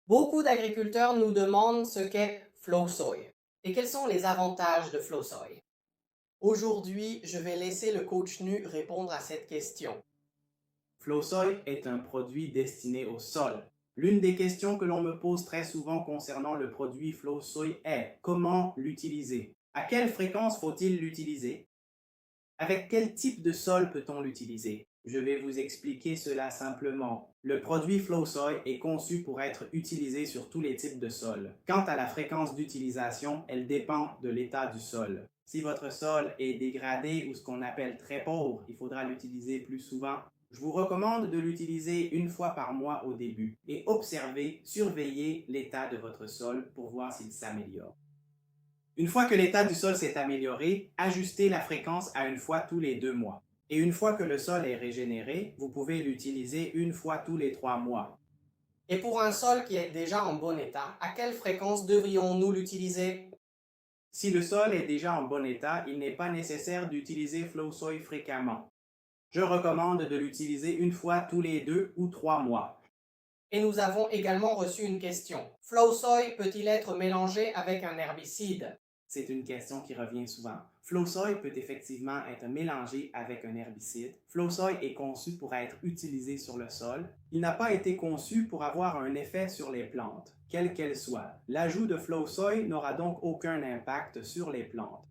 Beaucoup d'agriculteurs nous demandent ce qu'est FlowSoy et quels sont les avantages de FlowSoy. Aujourd'hui, je vais laisser le coach Nu répondre à cette question. FlowSoy est un produit destiné au sol. L'une des questions que l'on me pose très souvent concernant le produit FlowSoy est comment l'utiliser? À quelle fréquence faut-il l'utiliser? Avec quel type de sol peut-on l'utiliser? Je vais vous expliquer cela simplement. Le produit FlowSoy est conçu pour être utilisé sur tous les types de sols. Quant à la fréquence d'utilisation, elle dépend de l'état du sol. Si votre sol est dégradé ou ce qu'on appelle très pauvre, il faudra l'utiliser plus souvent. Je vous recommande de l'utiliser une fois par mois au début et observer, surveiller l'état de votre sol pour voir s'il s'améliore. Une fois que l'état du sol s'est amélioré, ajustez la fréquence à une fois tous les 2 mois. Et une fois que le sol est régénéré, vous pouvez l'utiliser une fois tous les 3 mois. Et pour un sol qui est déjà en bon état, à quelle fréquence devrions-nous l'utiliser? Si le sol est déjà en bon état, il n'est pas nécessaire d'utiliser FlowSoy fréquemment. Je recommande de l'utiliser une fois tous les 2 ou 3 mois. Et nous avons également reçu une question. FlowSoy peut-il être mélangé avec un herbicide? C'est une question qui revient souvent. FlowSoy peut effectivement être mélangé avec un herbicide. FlowSoy est conçu pour être utilisé sur le sol. Il n'a pas été conçu pour avoir un effet sur les plantes, quelles qu'elles soient. L'ajout de FlowSoy n'aura donc aucun impact sur les plantes.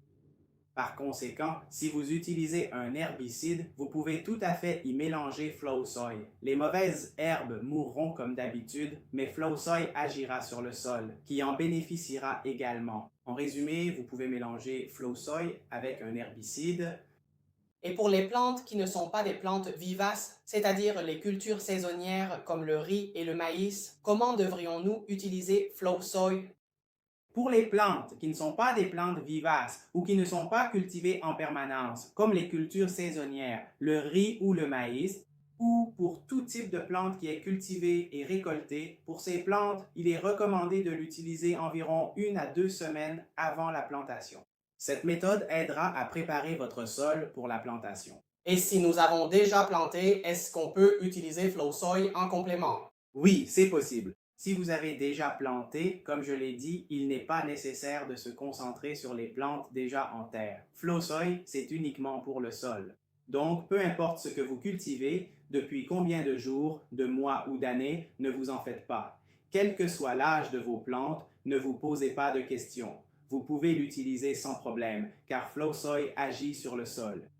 Par conséquent, si vous utilisez un herbicide, vous pouvez tout à fait y mélanger FlowSoy. Les mauvaises herbes mourront comme d'habitude, mais FlowSoy agira sur le sol, qui en bénéficiera également. En résumé, vous pouvez mélanger FlowSoy avec un herbicide. Et pour les plantes qui ne sont pas des plantes vivaces, c'est-à-dire les cultures saisonnières comme le riz et le maïs, comment devrions-nous utiliser FlowSoy? Pour les plantes qui ne sont pas des plantes vivaces ou qui ne sont pas cultivées en permanence, comme les cultures saisonnières, le riz ou le maïs, ou pour tout type de plante qui est cultivée et récoltée, pour ces plantes, il est recommandé de l'utiliser environ 1 à 2 semaines avant la plantation. Cette méthode aidera à préparer votre sol pour la plantation. Et si nous avons déjà planté, est-ce qu'on peut utiliser FlowSoy en complément? Oui, c'est possible. Si vous avez déjà planté, comme je l'ai dit, il n'est pas nécessaire de se concentrer sur les plantes déjà en terre. FlowSoy, c'est uniquement pour le sol. Donc, peu importe ce que vous cultivez, depuis combien de jours, de mois ou d'années, ne vous en faites pas. Quel que soit l'âge de vos plantes, ne vous posez pas de questions. Vous pouvez l'utiliser sans problème, car FlowSoy agit sur le sol.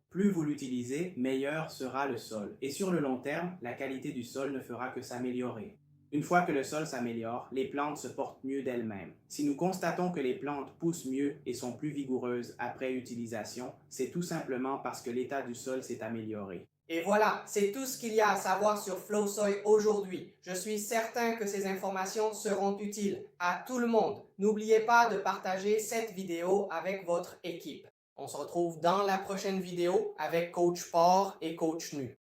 Plus vous l'utilisez, meilleur sera le sol. Et sur le long terme, la qualité du sol ne fera que s'améliorer. Une fois que le sol s'améliore, les plantes se portent mieux d'elles-mêmes. Si nous constatons que les plantes poussent mieux et sont plus vigoureuses après utilisation, c'est tout simplement parce que l'état du sol s'est amélioré. Et voilà, c'est tout ce qu'il y a à savoir sur FlowSoy aujourd'hui. Je suis certain que ces informations seront utiles à tout le monde. N'oubliez pas de partager cette vidéo avec votre équipe. On se retrouve dans la prochaine vidéo avec Coach Port et Coach Nu.